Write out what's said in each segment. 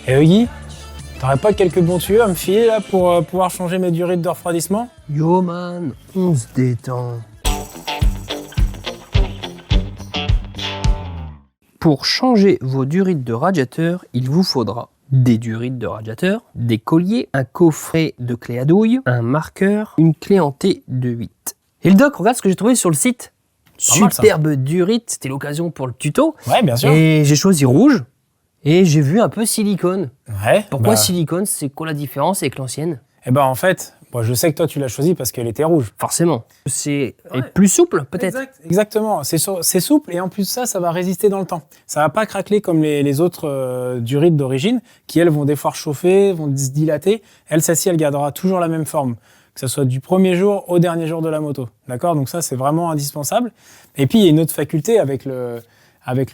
Et Huggy, t'aurais pas quelques bons tuyaux à me filer là pour pouvoir changer mes durites de refroidissement? Yo man, on se détend. Pour changer vos durites de radiateur, il vous faudra des durites de radiateur, des colliers, un coffret de clés à douille, un marqueur, une clé en T de 8. Et le doc, regarde ce que j'ai trouvé sur le site. Superbe durite, c'était l'occasion pour le tuto. Ouais, bien sûr. Et j'ai choisi rouge et j'ai vu un peu silicone. Ouais. Pourquoi silicone? C'est quoi la différence avec l'ancienne? Eh ben en fait, moi je sais que toi tu l'as choisi parce qu'elle était rouge. Forcément. C'est plus souple peut-être. Exactement, c'est souple et en plus de ça, ça va résister dans le temps. Ça va pas craqueler comme les autres durites d'origine qui elles vont des fois chauffer, vont se dilater. Celle-ci, elle gardera toujours la même forme, que ce soit du premier jour au dernier jour de la moto. D'accord? Donc ça, c'est vraiment indispensable. Et puis il y a une autre faculté avec le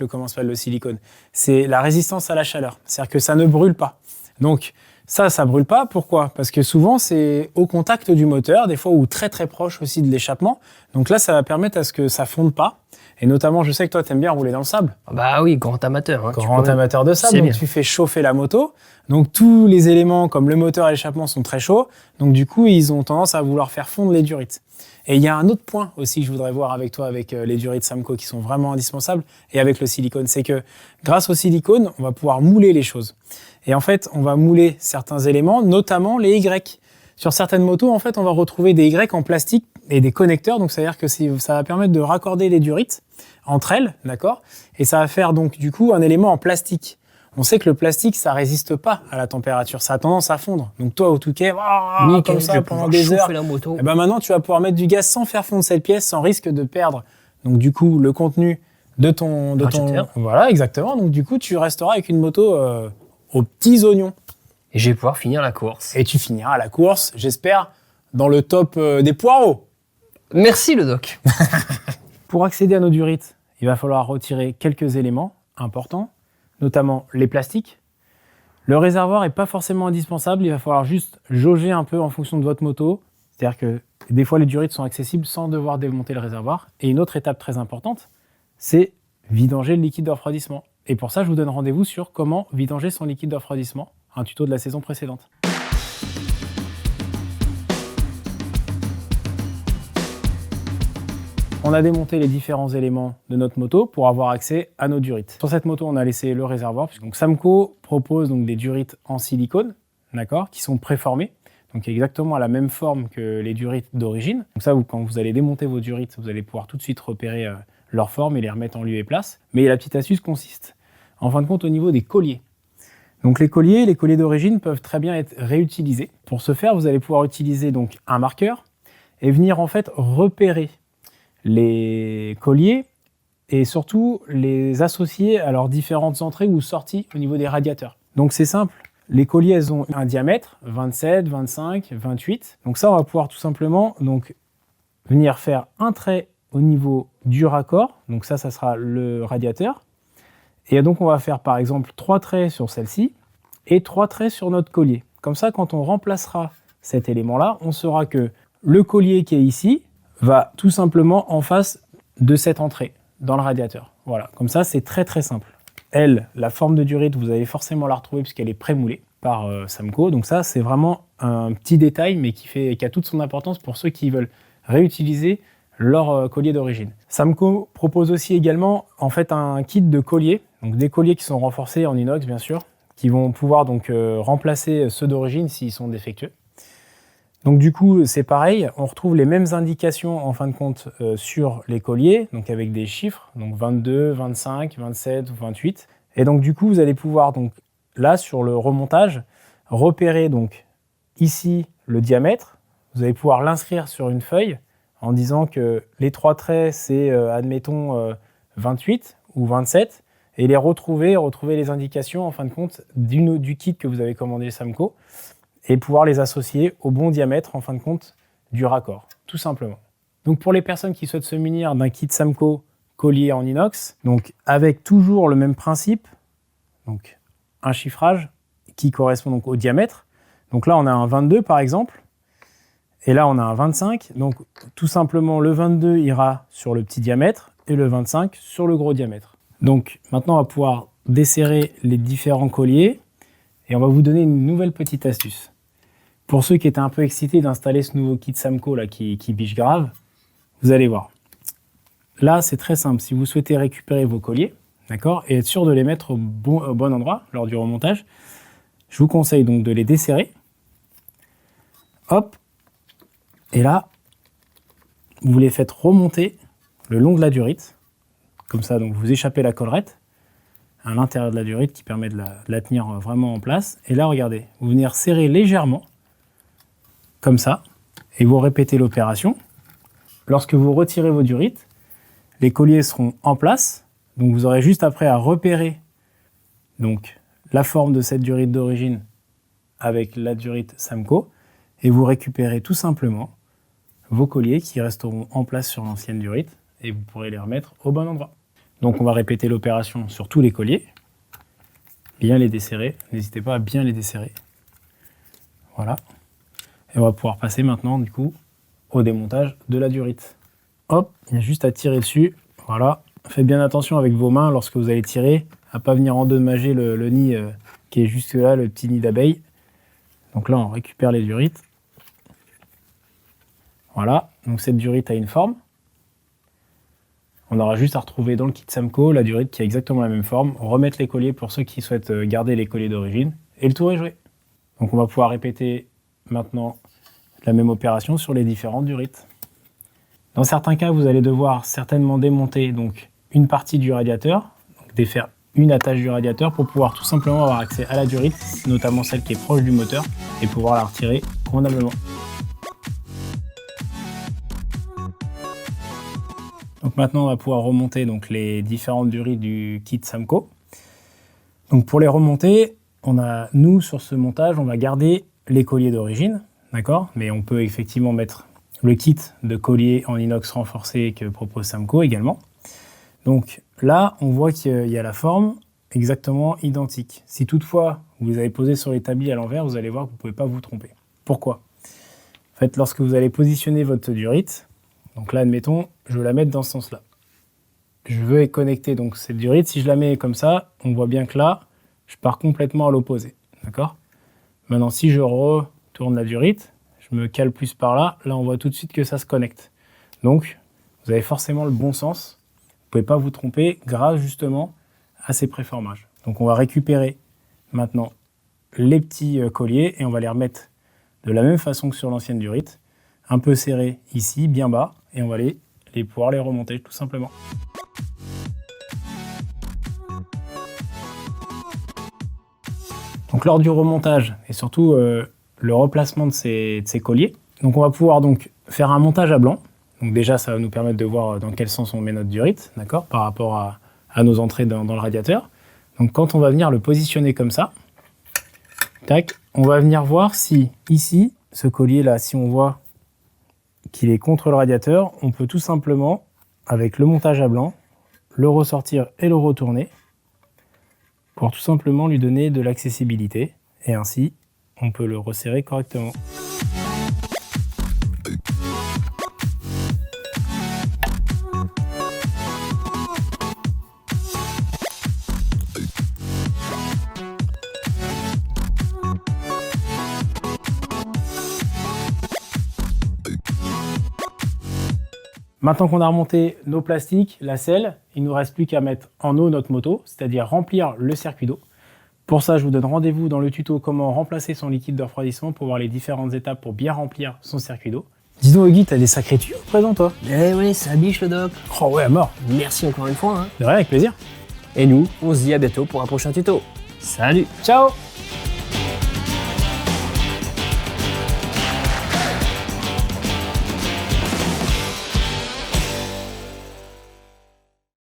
comment s'appelle le silicone, c'est la résistance à la chaleur. C'est-à-dire que ça ne brûle pas. Donc ça brûle pas. Pourquoi? Parce que souvent, c'est au contact du moteur, des fois, ou très très proche aussi de l'échappement. Donc là, ça va permettre à ce que ça fonde pas. Et notamment, je sais que toi, t'aimes bien rouler dans le sable. Bah oui, grand amateur. Hein, grand amateur de sable, donc tu fais chauffer la moto. Donc tous les éléments, comme le moteur et l'échappement, sont très chauds. Donc du coup, ils ont tendance à vouloir faire fondre les durites. Et il y a un autre point aussi que je voudrais voir avec toi, avec les durites Samco qui sont vraiment indispensables, et avec le silicone, c'est que grâce au silicone, on va pouvoir mouler les choses. Et en fait, on va mouler certains éléments, notamment les Y. Sur certaines motos, en fait, on va retrouver des Y en plastique et des connecteurs, donc c'est-à-dire que ça va permettre de raccorder les durites entre elles, d'accord? Et ça va faire donc du coup un élément en plastique. On sait que le plastique, ça résiste pas à la température, ça a tendance à fondre. Donc toi, au Touquet, comme ça, pendant des heures, la moto. Et ben maintenant, tu vas pouvoir mettre du gaz sans faire fondre cette pièce, sans risque de perdre. Donc du coup, le contenu de ton voilà, exactement. Donc du coup, tu resteras avec une moto aux petits oignons. Et je vais pouvoir finir la course. Et tu finiras la course, j'espère, dans le top des poireaux. Merci le doc. Pour accéder à nos durites, il va falloir retirer quelques éléments importants, notamment les plastiques. Le réservoir n'est pas forcément indispensable, il va falloir juste jauger un peu en fonction de votre moto. C'est-à-dire que des fois, les durites sont accessibles sans devoir démonter le réservoir. Et une autre étape très importante, c'est vidanger le liquide de refroidissement. Et pour ça, je vous donne rendez-vous sur comment vidanger son liquide de refroidissement, un tuto de la saison précédente. On a démonté les différents éléments de notre moto pour avoir accès à nos durites. Sur cette moto, on a laissé le réservoir. Donc Samco propose donc des durites en silicone, d'accord, qui sont préformées. Donc exactement à la même forme que les durites d'origine. Donc ça, quand vous allez démonter vos durites, vous allez pouvoir tout de suite repérer leur forme et les remettre en lieu et place. Mais la petite astuce consiste, en fin de compte, au niveau des colliers. Donc les colliers d'origine peuvent très bien être réutilisés. Pour ce faire, vous allez pouvoir utiliser donc un marqueur et venir en fait repérer les colliers et surtout les associer à leurs différentes entrées ou sorties au niveau des radiateurs. Donc c'est simple, les colliers elles ont un diamètre 27, 25, 28. Donc ça on va pouvoir tout simplement donc venir faire un trait au niveau du raccord. Donc ça sera le radiateur. Et donc on va faire par exemple 3 traits sur celle-ci et 3 traits sur notre collier. Comme ça quand on remplacera cet élément-là, on saura que le collier qui est ici va tout simplement en face de cette entrée dans le radiateur. Voilà, comme ça c'est très très simple. La forme de durite, vous allez forcément la retrouver puisqu'elle est pré-moulée par Samco. Donc ça c'est vraiment un petit détail mais qui a toute son importance pour ceux qui veulent réutiliser leur collier d'origine. Samco propose aussi également en fait un kit de colliers, donc des colliers qui sont renforcés en inox bien sûr, qui vont pouvoir donc remplacer ceux d'origine s'ils sont défectueux. Donc du coup, c'est pareil, on retrouve les mêmes indications en fin de compte sur les colliers, donc avec des chiffres, donc 22, 25, 27 ou 28. Et donc du coup, vous allez pouvoir donc là sur le remontage repérer donc ici le diamètre. Vous allez pouvoir l'inscrire sur une feuille en disant que les 3 traits c'est admettons 28 ou 27 et retrouver les indications en fin de compte du kit que vous avez commandé Samco. Et pouvoir les associer au bon diamètre, en fin de compte, du raccord, tout simplement. Donc pour les personnes qui souhaitent se munir d'un kit Samco collier en inox, donc avec toujours le même principe, donc un chiffrage qui correspond donc au diamètre. Donc là, on a un 22 par exemple, et là, on a un 25. Donc tout simplement, le 22 ira sur le petit diamètre et le 25 sur le gros diamètre. Donc maintenant, on va pouvoir desserrer les différents colliers. Et on va vous donner une nouvelle petite astuce. Pour ceux qui étaient un peu excités d'installer ce nouveau kit Samco là, qui biche grave, vous allez voir. Là, c'est très simple. Si vous souhaitez récupérer vos colliers, d'accord, et être sûr de les mettre au bon endroit lors du remontage, je vous conseille donc de les desserrer. Hop. Et là, vous les faites remonter le long de la durite. Comme ça, donc vous échappez la collerette à l'intérieur de la durite qui permet de la tenir vraiment en place. Et là, regardez, vous venez serrer légèrement, comme ça, et vous répétez l'opération. Lorsque vous retirez vos durites, les colliers seront en place. Donc vous aurez juste après à repérer donc, la forme de cette durite d'origine avec la durite Samco. Et vous récupérez tout simplement vos colliers qui resteront en place sur l'ancienne durite. Et vous pourrez les remettre au bon endroit. Donc on va répéter l'opération sur tous les colliers. Bien les desserrer. N'hésitez pas à bien les desserrer. Voilà. Et on va pouvoir passer maintenant du coup au démontage de la durite. Hop, il y a juste à tirer dessus. Voilà. Faites bien attention avec vos mains lorsque vous allez tirer, à pas venir endommager le nid qui est juste là, le petit nid d'abeille. Donc là, on récupère les durites. Voilà. Donc cette durite a une forme. On aura juste à retrouver dans le kit Samco la durite qui a exactement la même forme, remettre les colliers pour ceux qui souhaitent garder les colliers d'origine, et le tour est joué. Donc on va pouvoir répéter maintenant la même opération sur les différentes durites. Dans certains cas, vous allez devoir certainement démonter donc, une partie du radiateur, donc défaire une attache du radiateur pour pouvoir tout simplement avoir accès à la durite, notamment celle qui est proche du moteur, et pouvoir la retirer convenablement. Donc maintenant, on va pouvoir remonter donc, les différentes durites du kit Samco. Donc pour les remonter, nous, sur ce montage, on va garder les colliers d'origine, d'accord? Mais on peut effectivement mettre le kit de collier en inox renforcé que propose Samco également. Donc là, on voit qu'il y a la forme exactement identique. Si toutefois, vous avez posé sur l'établi à l'envers, vous allez voir que vous ne pouvez pas vous tromper. Pourquoi? En fait, lorsque vous allez positionner votre durite, donc là, admettons, je veux la mettre dans ce sens-là. Je veux connecter donc cette durite. Si je la mets comme ça, on voit bien que là, je pars complètement à l'opposé. D'accord? Maintenant, si je retourne la durite, je me cale plus par là. Là, on voit tout de suite que ça se connecte. Donc, vous avez forcément le bon sens. Vous ne pouvez pas vous tromper grâce justement à ces préformages. Donc, on va récupérer maintenant les petits colliers et on va les remettre de la même façon que sur l'ancienne durite. Un peu serré ici, bien bas, et on va pouvoir les remonter tout simplement. Donc lors du remontage et surtout le replacement de ces colliers, donc on va pouvoir donc faire un montage à blanc. Donc déjà ça va nous permettre de voir dans quel sens on met notre durite, d'accord, par rapport à nos entrées dans le radiateur. Donc quand on va venir le positionner comme ça, tac, on va venir voir si ici, ce collier là, si on voit qu'il est contre le radiateur, on peut tout simplement, avec le montage à blanc, le ressortir et le retourner pour tout simplement lui donner de l'accessibilité et ainsi on peut le resserrer correctement. Maintenant qu'on a remonté nos plastiques, la selle, il ne nous reste plus qu'à mettre en eau notre moto, c'est-à-dire remplir le circuit d'eau. Pour ça, je vous donne rendez-vous dans le tuto comment remplacer son liquide de refroidissement pour voir les différentes étapes pour bien remplir son circuit d'eau. Dis donc, Guy, t'as des sacrés tuyaux présents, toi. Eh oui, ça biche le doc. Oh ouais, à mort. Merci encore une fois. Hein. De rien, avec plaisir. Et nous, on se dit à bientôt pour un prochain tuto. Salut. Ciao.